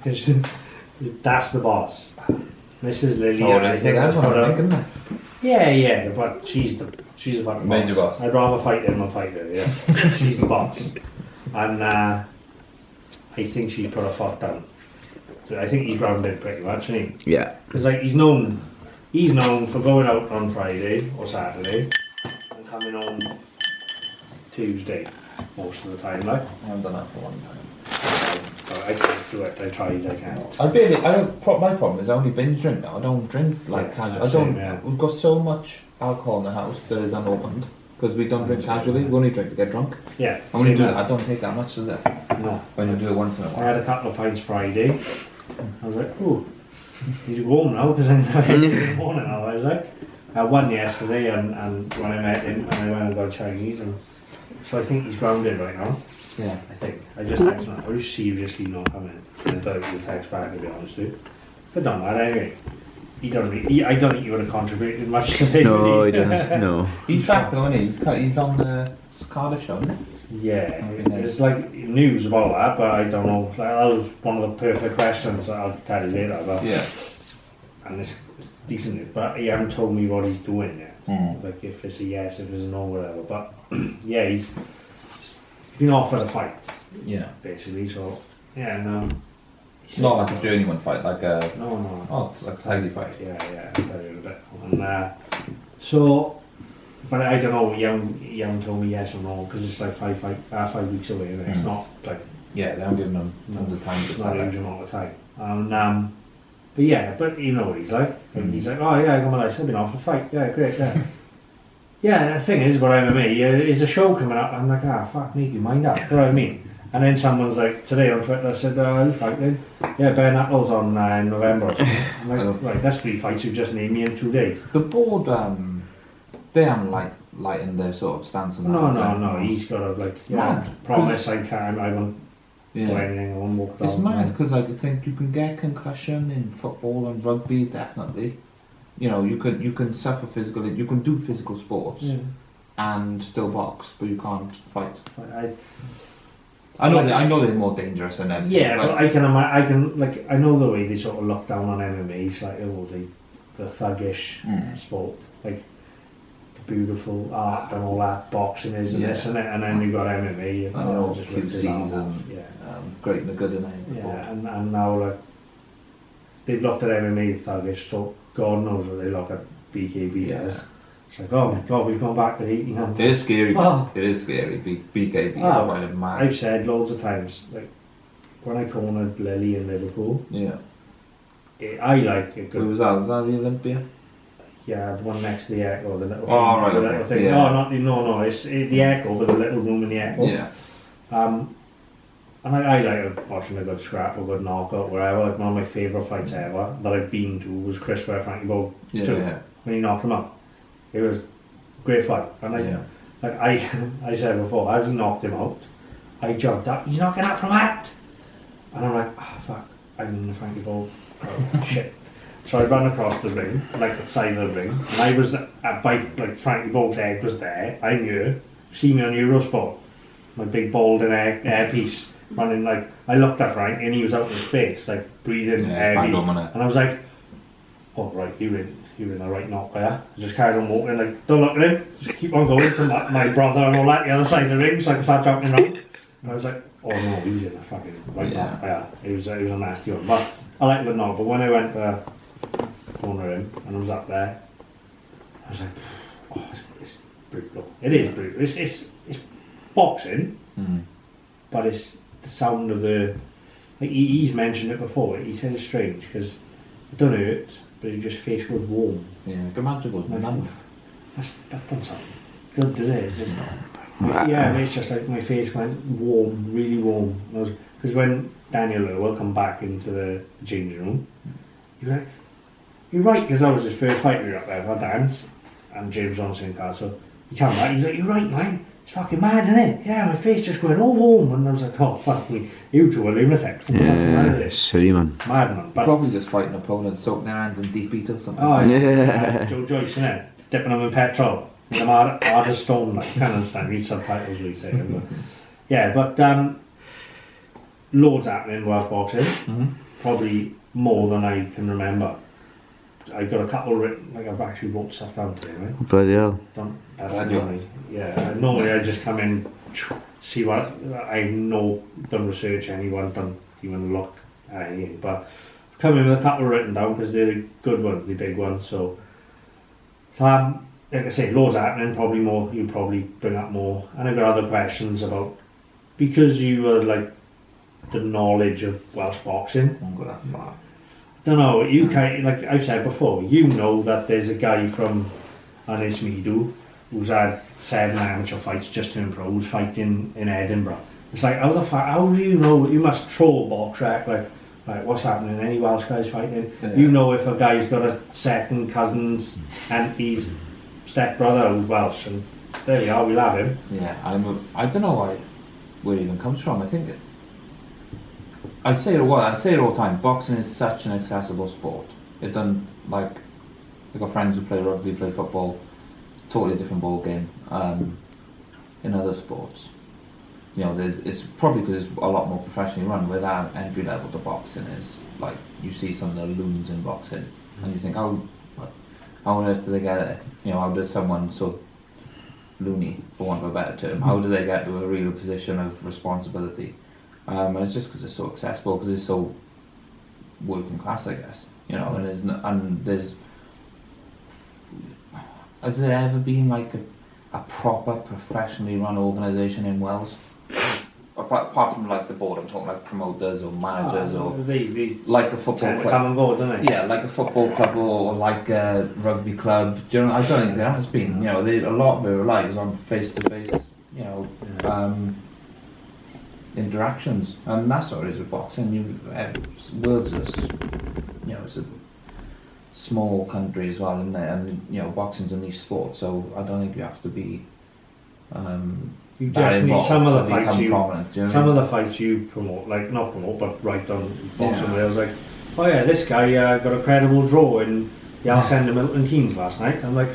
That's the boss. Mrs. Lily. So I think that's what I'm thinking. Yeah, but she's the fucking Major boss. I'd rather fight him than fight her. Yeah, she's the boss, and I think she's put her foot down. So I think he's grounded pretty much, isn't he? Yeah. Because like he's known for going out on Friday or Saturday and coming home Tuesday most of the time. Like I haven't done that for a long time. I can't do it. I tried. I can't. My problem is I only binge drink now. I don't drink like casual. I don't. Yeah. We've got so much alcohol in the house that is unopened because we don't drink casually. We only drink to get drunk. Yeah. And when you do that, I don't take that much, does it? No. When you do it once in a I while. had a couple of pints Friday. I was like, oh, need to go home now because I'm in the morning now. I was like, I had one yesterday and when I met him and I went and got Chinese, and so I think he's grounded right now. Yeah. I think. I just text him, are you seriously not coming? And I thought he would text back, to be honest with you. But don't matter anyway. I don't think he would have contributed much to me. No, he doesn't. No. He's back though, isn't he? He's on the Cardiff show, isn't he? Yeah, there's like news about that, but I don't know. Like, that was one of the perfect questions that I'll tell you later about. Yeah. And it's decent, but he hasn't told me what he's doing yet. Like if it's a yes, if it's a no, whatever. But yeah, he's been offered a fight. Yeah. Basically, so yeah, and It's not like a journeyman fight, like a. No. Oh, it's like a tidy fight. Yeah, I'll tell you in a bit. And so. But I don't know, you haven't told me yes or no, because it's like 5 weeks away, and it's not like... Yeah, they haven't given them tons of time to It's not a huge amount of time. But yeah, but you know what he's like. And he's like, oh yeah, I got my license, I've been off the fight. Yeah, great, yeah. Yeah, the thing is, what MMA, is a show coming up, I'm like, fuck, make your mind up, you know what I mean? And then someone's like, today on Twitter, said, who fighting? Yeah, bare knuckles on in November. I'm like, right, that's 3 fights you just named me in 2 days. The board, they haven't lightened their sort of stance on that. No, he's got to promise I won't do anything, I won't walk down. It's mad because I think you can get concussion in football and rugby, definitely. You know, you can suffer physically, you can do physical sports and still box, but you can't fight. I know they're more dangerous than everything. Yeah, but I can I know the way they sort of look down on MMA. It's like the thuggish sport, like the beautiful art and all that boxing is and this and it, and then you've got MMA. You know, just QCs and great and the good and yeah, and now like they've looked at MMA thuggish, so God knows what they look at BKB as. It's like, oh my God, we've gone back to 1800. It is scary. Oh. It is scary. BKB. Mad. I've said loads of times, like when I cornered Lily in Liverpool. Yeah. I like it. Who was that? Was that the Olympia? Yeah, the one next to the Echo, the little thing. Oh, right, the little thing. Yeah. No, it's the Echo with the little room in the Echo. Yeah. And I like watching a good scrap or good knockout, wherever. Like one of my favourite fights ever that I've been to was Chris vs Frankie Bowl 2, when he knocked him out. It was a great fight. And I said before, as he knocked him out, I jumped up, he's not getting up from that! And I'm like, fuck, I'm in the Frankie Bowl. Oh, shit. So I ran across the ring, like the side of the ring, and I was like Frankie Bowl's head was there, I'm here, see me on Eurosport, my big balding hair piece, running like, I looked at Frank and he was out in his face, like breathing heavy, and I was like, oh right, you're in a right knock there. I just carried on walking, like, don't look at him, just keep on going to my brother and all that, the other side of the ring, so I can start jumping around. And I was like, oh no, he's in a fucking right knock. Yeah, it was a nasty one, but I like the knock, but when I went to corner him and I was up there, I was like, oh, it's brutal. It is brutal. It's boxing, but it's the sound of the, like he's mentioned it before, he said it's strange because it don't hurt, but your just face goes warm. Yeah, go magical. That doesn't sound good, does it? It's just, yeah, it's just like my face went warm, really warm. Because when Daniel will come back into the changing room, you're right, because that was his first fight we were up there for dance, and James Johnson Castle. He came back, he's like, you're right, man. It's fucking mad, isn't it? Yeah, my face just going all warm, and I was like, oh fuck me, you two are lunatics. Yeah, silly man. Mad man. But probably just fighting opponents, soaking their hands in deep heat or something. Oh yeah. Joe Joyce, innit? Dipping them in petrol. In the hard as stone, like, can't understand, read subtitles we say. But, yeah, but loads happening in Welsh Boxing, probably more than I can remember. I've got a couple written, like I've actually wrote stuff down today, right? Bloody hell. Normally I just come in, see what, I've no done research, anyone done even look at anything, but I've come in with a couple written down because they're the good ones, the big ones, so like I say, loads happening, probably more, you'll probably bring up more, and I've got other questions about, because you are like the knowledge of Welsh boxing. Won't go that far. Don't know, you can, like I've said before, you know that there's a guy from Anismeadew who's had 7 amateur fights just turned pro, who's fighting in Edinburgh. It's like, how do you know? You must troll box rec, like what's happening? Any Welsh guys fighting? Yeah. You know if a guy's got a second cousin's auntie's stepbrother who's Welsh, and there we are, we'll have him. Yeah, I don't know where it even comes from. I think I say it all the time. Boxing is such an accessible sport. It doesn't like I've got friends who play rugby, play football. It's a totally different ball game. In other sports, you know, it's probably because it's a lot more professionally run. Where that entry level to boxing is like you see some of the loons in boxing, and you think, how on earth do they get it? You know, how does someone so loony, for want of a better term, how do they get to a real position of responsibility? And it's just because it's so accessible, because it's so working class, I guess. You know, and there's has there ever been like a proper professionally run organisation in Wales? Apart from like the board, I'm talking like promoters or managers or like a football club. Come and go, don't they? Yeah, like a football club or like a rugby club. Do you know? I don't think there has been. You know, a lot of it relies on face-to-face. You know, interactions, and that's what it is with boxing. World's it's a small country as well, isn't it? And you know, boxing's a niche sport, so I don't think you have to be. You definitely some of the fights fights you promote, like not promote, but write on Boxing Wales, like, oh yeah, this guy got a credible draw in the Alcenda Milton Keynes last night. I'm like,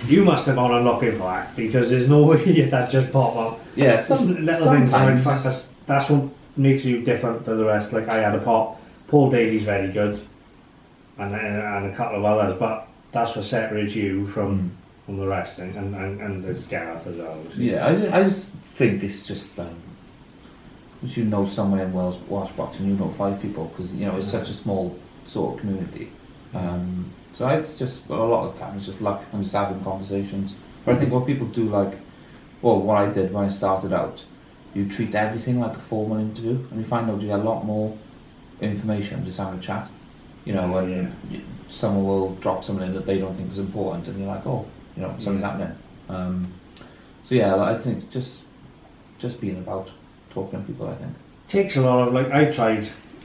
you must have gone and looking for that, because there's no way that just pop up. Yeah, some little things. That's what makes you different to the rest. Like I had a pop. Paul Daly's very good, and a couple of others, but that's what separates you from the rest, and there's Gareth as well. Yeah, I just think it's just once you know someone in Welsh boxing, you know 5 people, because you know it's such a small sort of community. So it's just a lot of times it's just luck and just having conversations. But I think what people do, like, well, what I did when I started out, you treat everything like a formal interview, and you find out you get a lot more information just having a chat. You know, when someone will drop something in that they don't think is important, and you're like, oh, you know, something's happening. So yeah, I think just being about talking to people, I think. Takes a lot of, like,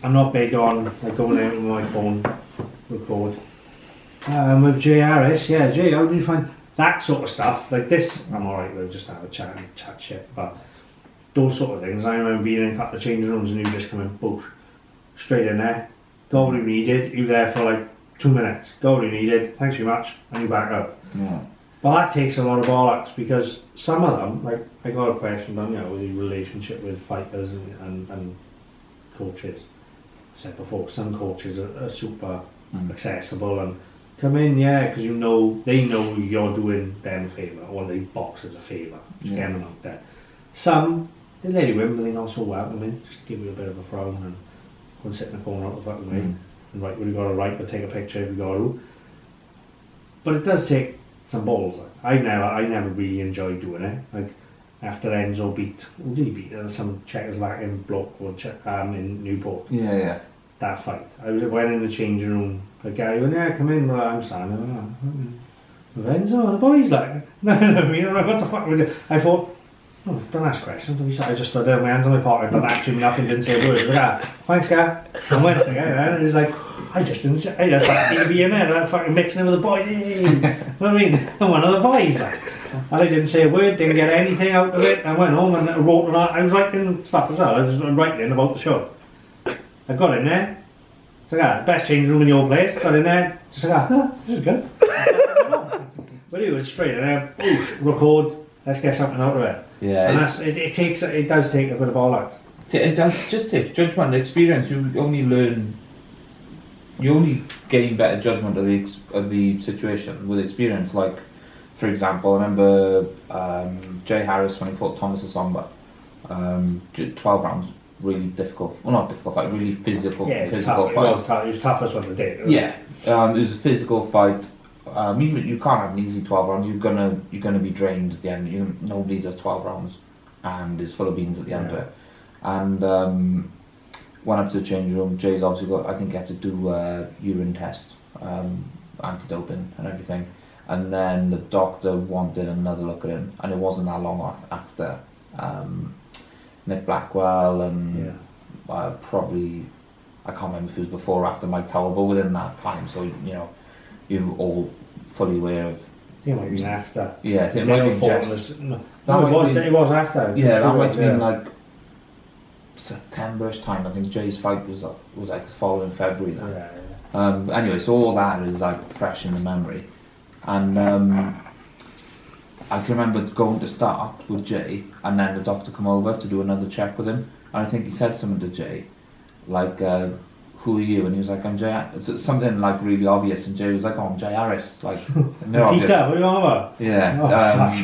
I'm not big on like going out with my phone, record. With Jay Harris, Jay, how do you find that sort of stuff? Like this, I'm alright, we'll just have a chat and chat shit, but those sort of things, I remember being in a couple of changing rooms and you just come in, boosh, straight in there, got what you needed, you were there for like 2 minutes, got what you needed, thanks very much, and you back up. Yeah. But that takes a lot of bollocks, because some of them, like, I got a question done, you know, with the relationship with fighters and coaches. I said before, some coaches are super accessible and come in, because you know, they know you're doing them a favour, or they box as a favour, just get them out there. Some, they let you in, but they're not so welcoming, just give you a bit of a frown and go and sit in the corner out the fucking way, and write what you got to write, but take a picture if you got to. But it does take some balls. Like. I never really enjoyed doing it. Like after Enzo beat, who did he beat? Some Czechoslovakian bloke or in Newport. Yeah. That fight. I went in the changing room. The guy went, come in. Well, I'm standing. With Enzo and the boys like. No, I mean, what the fuck was it? I thought, don't ask questions. I just stood there with my hands on my pocket, done actually nothing, didn't say a word. Like, thanks, guy. I went again, and he's like, I just like to be in there, and fucking mixing with the boys. You know what I mean? I'm one of the boys, like. And I didn't say a word, didn't get anything out of it. I went home and wrote on. I was writing stuff as well. I was writing about the show. I got in there. It's like, best change room in your place. Got in there. Just like, this is good. But it was straight in there. Record. Let's get something out of it. Yeah. And it does take a bit of bollocks. It does just take judgment, experience. You only gain better judgment of the situation with experience. Like, for example, I remember Jay Harris when he fought Thomas Asomba. 12 rounds, really difficult. Well, not difficult fight, really physical fight. It was toughest one of the day. Yeah, it was a physical fight. Even you can't have an easy 12 round. You're gonna be drained at the end. Nobody does 12 rounds and is full of beans at the end of it. And went up to the change room. Jay's obviously got. I think he had to do a urine test, anti-doping and everything. And then the doctor wanted another look at him, and it wasn't that long after Nick Blackwell and probably I can't remember if it was before or after Mike Towell, but within that time. So you're all fully aware of. I think it might have been after. Yeah, I think it might have been just. It was after. Yeah, that might have been like September-ish time. I think Jay's fight was like the following February then. Anyway, so all that is like fresh in the memory. And I can remember going to start with Jay, and then the doctor come over to do another check with him, and I think he said something to Jay, like, "Who are you?" And he was like, "I'm Jay." It's something like really obvious, and Jay was like, "Oh, I'm Jay Harris." Like, no, Peter, what are you on about? Yeah.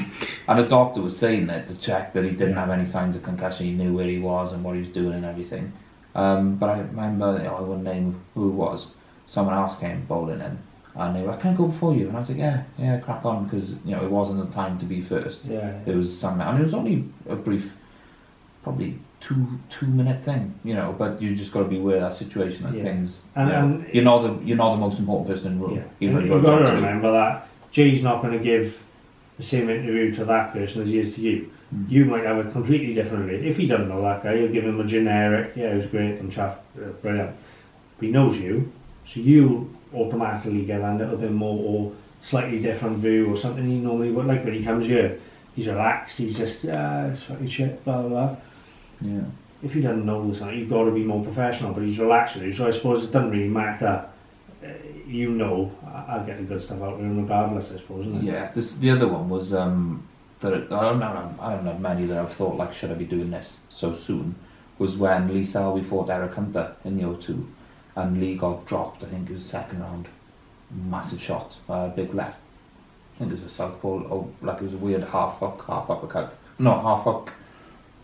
And the doctor was saying that to check that he didn't have any signs of concussion. He knew where he was and what he was doing and everything. But I remember, I wouldn't name who it was. Someone else came bowling in. And they were like, "Can I go before you?" And I was like, yeah, crack on, because it wasn't the time to be first. Yeah. It was and it was only a brief, probably two minute thing, But you just got to be aware of that situation and things. And you're not the most important person in the room. Yeah. You've got to remember that Jay's not going to give the same interview to that person as he is to you. You might have a completely different rate. If he doesn't know that guy, he'll give him a generic. Yeah, it was great and chaff, brilliant. But he knows you, so you automatically get a little bit more or slightly different view or something he normally would. Like when he comes here, he's relaxed, he's just it's fucking shit, blah blah blah. Yeah. If he doesn't know something, you've got to be more professional, but he's relaxed with you, so I suppose it doesn't really matter. I'll get the good stuff out of him regardless, I suppose, isn't it? Yeah, the other one was that I don't know many that I've thought, like, should I be doing this so soon, was when Lee Selby fought Eric Hunter in the O2. And Lee got dropped. I think it was second round. Massive shot, big left. I think it was a southpaw. Like it was a weird half hook, half uppercut. No, half hook,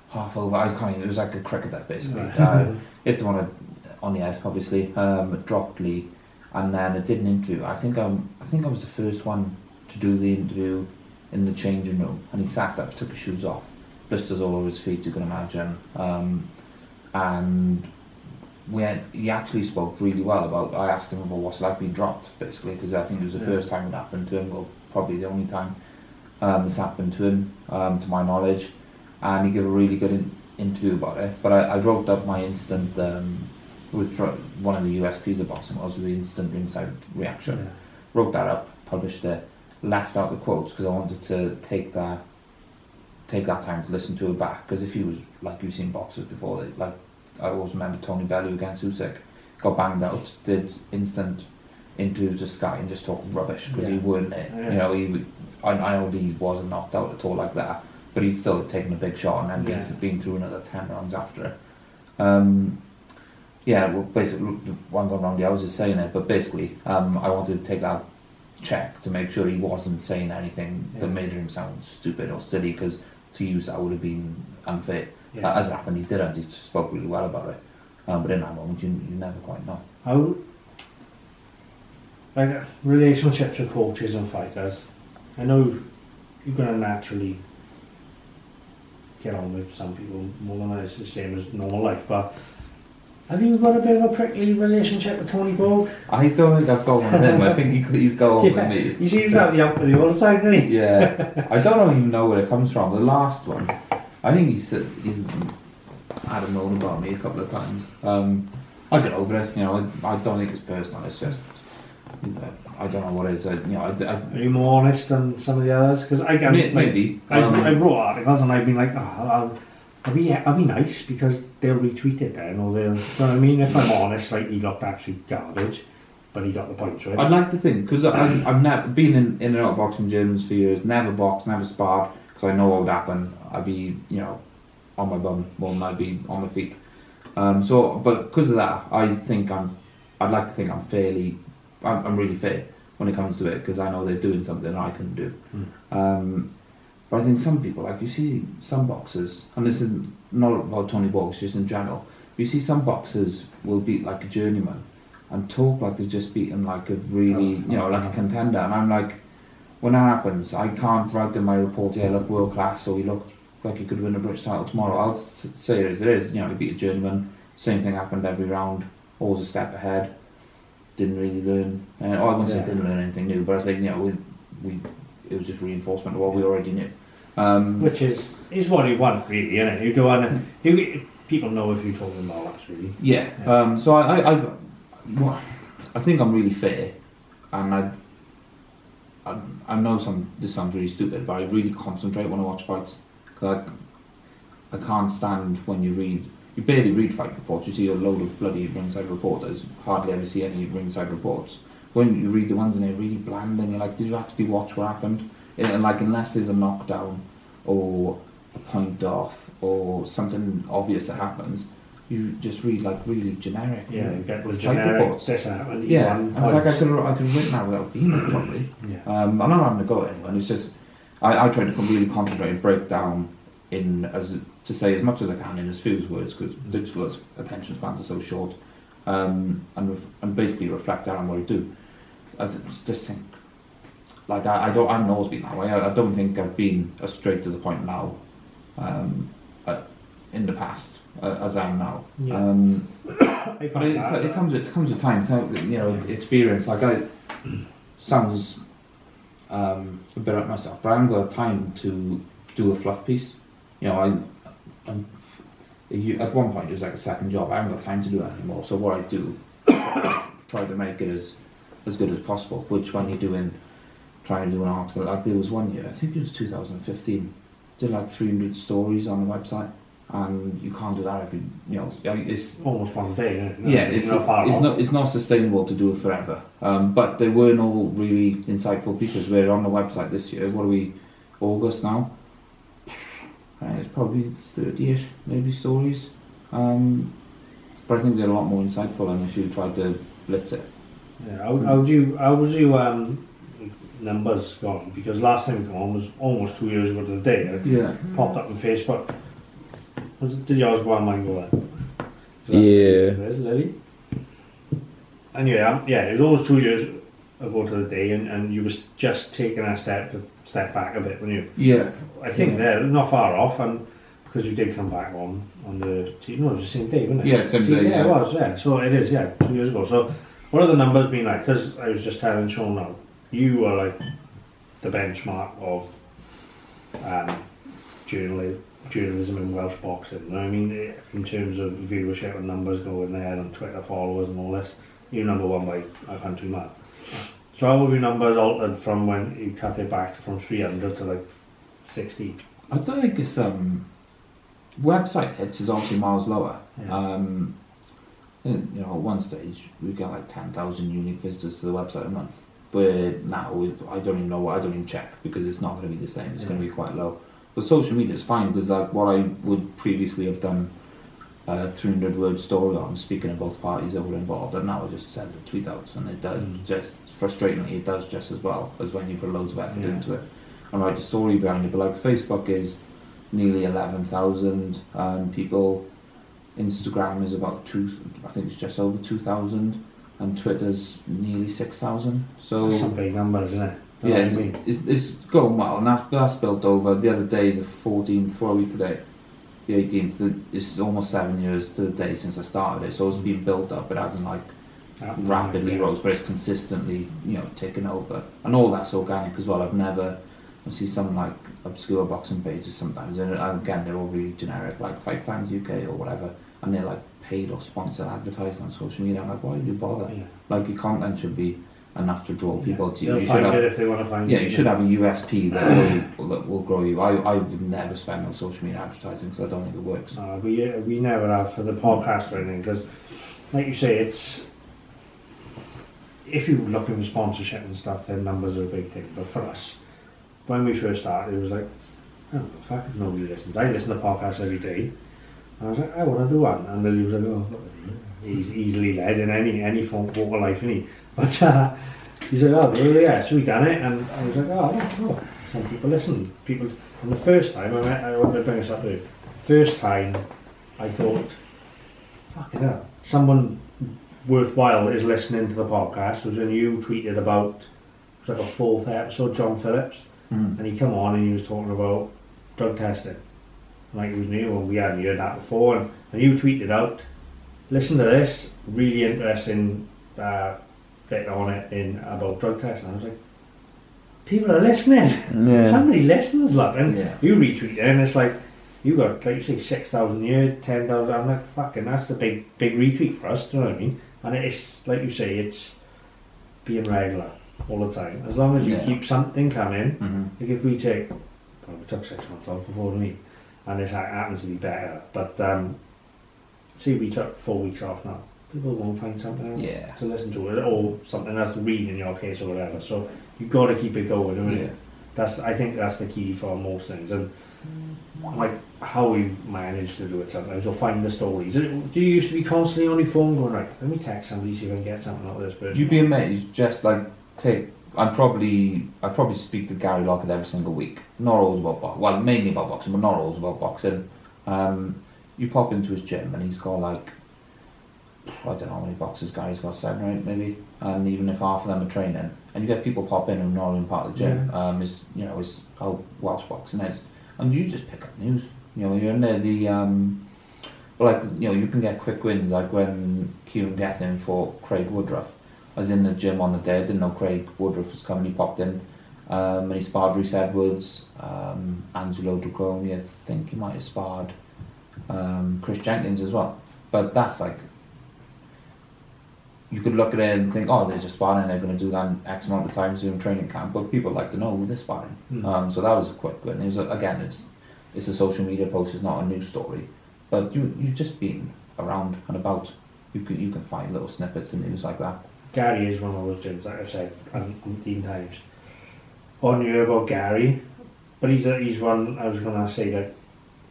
half over. I can't even. It was like a cricketer basically. Hit him on the head, obviously. Dropped Lee, and then I did an interview. I think I was the first one to do the interview in the changing room, and he sat up, took his shoes off, blisters all over his feet. You can imagine, and. He actually spoke really well about. I asked him about what's like being dropped, basically, because I think it was the first time it happened to him, or probably the only time this happened to him, to my knowledge. And he gave a really good interview about it. But I wrote up my instant, with one of the USPs of Boxing Wales, the instant ringside reaction. Yeah. Wrote that up, published it, left out the quotes because I wanted to take that time to listen to it back. Because if he was like you've seen boxers before, like. I always remember Tony Bellew against Usyk, got banged out, did instant interviews to Sky and just talked rubbish because he wouldn't it. Yeah. I know he wasn't knocked out at all like that, but he'd still taken a big shot and then been through another 10 rounds after it. Well, basically, one gone round, I was just saying it, but basically, I wanted to take that check to make sure he wasn't saying anything that made him sound stupid or silly, because to use that would have been unfair. Yeah. As it happened, he didn't. He spoke really well about it. But in that moment, you never quite know. How, like, relationships with coaches and fighters, I know you're going to naturally get on with some people more than it's the same as normal life, but have you got a bit of a prickly relationship with Tony Bogue? I don't think I've got one with him. I think he's got one with me. He seems to have the empathy all the time, doesn't he? Yeah. I don't even know where it comes from. The last one, I think he's had a moan about me a couple of times. I get over it, I don't think it's personal, it's just, I don't know what it is. Are you more honest than some of the others? Because maybe. I wrote articles and I've been like, I'll be nice because they'll retweet it then, or they'll, you know what I mean? If I'm honest, like, he looked absolute garbage, but he got the points right. I'd like to think, because I've never been in and out of boxing gyms for years, never boxed, never sparred, because I know what would happen. I'd be, on my bum more than I'd be on my feet. But because of that, I'd like to think I'm really fair when it comes to it, because I know they're doing something I couldn't do. But I think some people, like you see some boxers, and this is not about Tony Box, just in general, you see some boxers will beat like a journeyman and talk like they've just beaten like a really, like a contender, and I'm like, when that happens, I can't write in my report, yeah, look world class, or he looked like he could win a British title tomorrow. I'll say it as it is, he beat a journeyman, same thing happened every round, always a step ahead, didn't really learn, I wouldn't say didn't learn anything new, but I say, it was just reinforcement of what we already knew. Which is what you want, really, isn't it? You don't want to, people know if you're talking about that, really. Yeah. So I think I'm really fair, and I know this sounds really stupid, but I really concentrate when I watch fights. Cause I can't stand when you barely read fight reports. You see a load of bloody ringside reporters. Hardly ever see any ringside reports. When you read the ones and they're really bland, and you're like, did you actually watch what happened? And like, unless there's a knockdown or a point off or something obvious that happens, you just read like really generic. Yeah, you get the generic reports. Yeah, and I was like, I could have written that without being there probably. I'm not having a go at anyone. It's just I try to really concentrate and break down to say as much as I can in as few words, because digital attention spans are so short, and basically reflect down on what I do. I just think, like, I've always been that way. I don't think I've been as straight to the point now, in the past, as I am now. But it comes with time, experience. Like, sounds a bit like myself, but I haven't got time to do a fluff piece. I'm at one point it was like a second job. I haven't got time to do that anymore. So what I do, try to make it as good as possible. Which when you're trying to do an article, like there was one year, I think it was 2015, did like 300 stories on the website, and you can't do that every, it's almost one day, isn't it? Yeah, it's not sustainable to do it forever. But they weren't all really insightful pieces. We're on the website this year. What are we, August now? It's probably 30-ish, maybe, stories. But I think they're a lot more insightful than if you tried to blitz it. Yeah, how was you numbers gone? Because last time we came on was almost 2 years ago to the day. It popped up on Facebook. Did yours go on, mine go on? Yeah. Anyway, it was almost 2 years ago to the day, and you was just taking a step back a bit, weren't you? Yeah. I think they're not far off, and because you did come back on the it was the same day, wasn't it? Yeah, same day. Yeah, it was. Yeah, so it is. Yeah, 2 years ago. So what have the numbers been like? Because I was just telling Siôn now, you are like the benchmark of journalism in Welsh boxing. You know what I mean? In terms of viewership and numbers going there and Twitter followers and all this, you're number one by a country mile. So how have your numbers altered from when you cut it back from 300 to like 60? I don't think it's website hits is obviously miles lower. Yeah. At one stage we got like 10,000 unique visitors to the website a month. But now I don't even check, because it's not going to be the same. It's going to be quite low. But social media is fine, because like what I would previously have done a 300-word story on, speaking of both parties that were involved, and now I just send a tweet out, and it does just frustratingly, it does just as well as when you put loads of effort into it and write a story behind it. But like Facebook is nearly 11,000 people, Instagram is about I think it's just over 2,000, and Twitter's nearly 6,000. So that's some big numbers, isn't it? It's going well, and that's built over. The other day, the 14th, what are we today? The 18th. It's almost 7 years to the day since I started it, so it's been built up. It hasn't like rapidly rose, but it's consistently, taken over, and all that's organic as well. I see some like obscure boxing pages sometimes, and again they're all really generic, like Fight Fans UK or whatever, and they're like paid or sponsored advertising on social media. I'm like, why do you bother? Yeah. Like, your content should be enough to draw people to you. You should have it if they want to find it. Yeah, you should have a USP that will grow you. I would never spend on social media advertising, because I don't think it works. We never have for the podcast or anything, because like you say, it's, if you're looking for sponsorship and stuff, then numbers are a big thing. But for us, when we first started, it was like oh, fuck if nobody listens. I listen to podcasts every day. And I was like, I want to do one. And Lily was like, oh, look at him. He's easily led in any form of walk of life, isn't he? But he's like, oh, well, yeah, so we done it. And I was like, oh, some people listen. People, and the first time I want to bring this up there. First time I thought, fucking hell, someone worthwhile is listening to the podcast was when you tweeted about, it was like a 4th episode, John Phillips. And he come on and he was talking about drug testing. Like it was new and we hadn't heard that before. And you tweeted out, listen to this, really interesting bit on it about drug testing. I was like, people are listening. Yeah. Somebody listens, look. And you retweet it and it's like, you got, like you say, 6,000 a year, 10,000. I'm like, fucking, that's a big retweet for us, do you know what I mean? And it's, like you say, it's being regular all the time. As long as you keep something coming, like if we take, well, we took 6 months off before, didn't we? And it happens to be better. But see, we took 4 weeks off now. People won't find something else to listen to, or something else to read in your case or whatever. So you've got to keep it going, don't you? I think that's the key for most things. And like how we manage to do it sometimes, or find the stories. Do you used to be constantly on your phone going, right, let me text somebody, see if I can get something out of this person? You'd be amazed, just like I probably speak to Gary Lockett every single week. Not always about boxing. Well, mainly about boxing, but not always about boxing. You pop into his gym and he's got like, I don't know how many boxes Gary's got, 7 or 8 maybe. And even if half of them are training, and you get people pop in who are not even part of the gym, is how Welsh Boxing is. And you just pick up news. You know, you're in there. You can get quick wins, like when Kieran Gethin fought Craig Woodruff. I was in the gym on the day. I didn't know Craig Woodruff was coming. He popped in, and he sparred Rhys Edwards, Angelo Dragoni. I think he might have sparred Chris Jenkins as well. But that's like, you could look at it and think, oh, they're just sparring. They're going to do that X amount of times during training camp. But people like to know who they're sparring. So that was a quick win. It was it's a social media post. It's not a news story. But you just being around and about, you can find little snippets of news like that. Gary is one of those gyms, like I've said umpteen times. On you about Gary, but he's one I was going to say that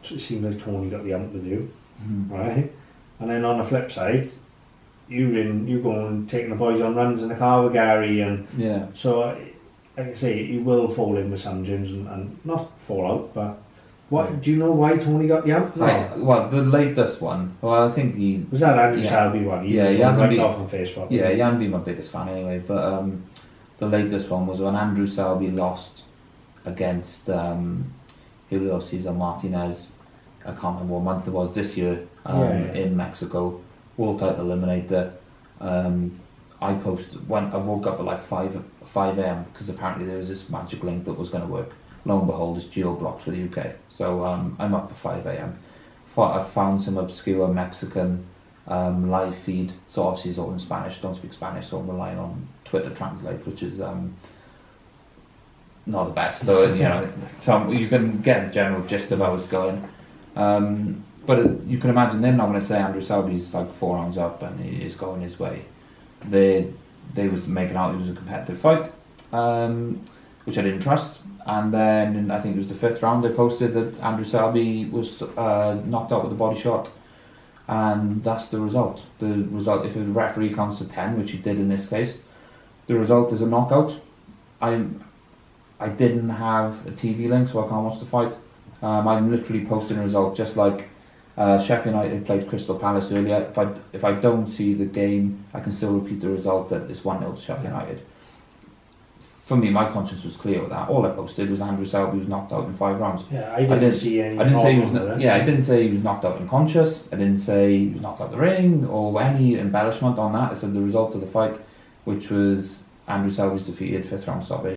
it seemed like Tony got the ump with you, right? And then on the flip side, you go and taking the boys on runs in the car with Gary, and so like I say, you will fall in with some gyms and not fall out, but. What do you know why Tony got the ump? No. Well, the latest one. Well, I think he was that Andrew Selby one. He hasn't been off on Facebook. Yeah, he hasn't been my biggest fan anyway. But the latest one was when Andrew Selby lost against Julio Cesar Martinez. I can't remember what month it was this year in Mexico. World title eliminator. I posted when I woke up at like 5 a.m. because apparently there was this magic link that was going to work. Lo and behold, it's geo-blocked for the UK. So I'm up at 5 a.m. I found some obscure Mexican live feed. So obviously it's all in Spanish, don't speak Spanish, so I'm relying on Twitter Translate, which is not the best. So, so you can get a general gist of how it's going. But you can imagine they're not going to say Andrew Selby's like 4 rounds up and he is going his way. They was making out it was a competitive fight, which I didn't trust. And then I think it was the 5th round they posted that Andrew Selby was knocked out with a body shot, and that's the result. The result, if the referee counts to 10, which he did in this case, the result is a knockout. I didn't have a TV link, so I can't watch the fight. I'm literally posting a result, just like Sheffield United played Crystal Palace earlier. If I don't see the game, I can still repeat the result that it's 1-0 to Sheffield United. For me, my conscience was clear with that. All I posted was Andrew Selby was knocked out in 5 rounds. Yeah, I didn't see any. I didn't say he was. I didn't say he was knocked out unconscious. I didn't say he was knocked out the ring or any embellishment on that. I said the result of the fight, which was Andrew Selby's defeated 5th round stoppage.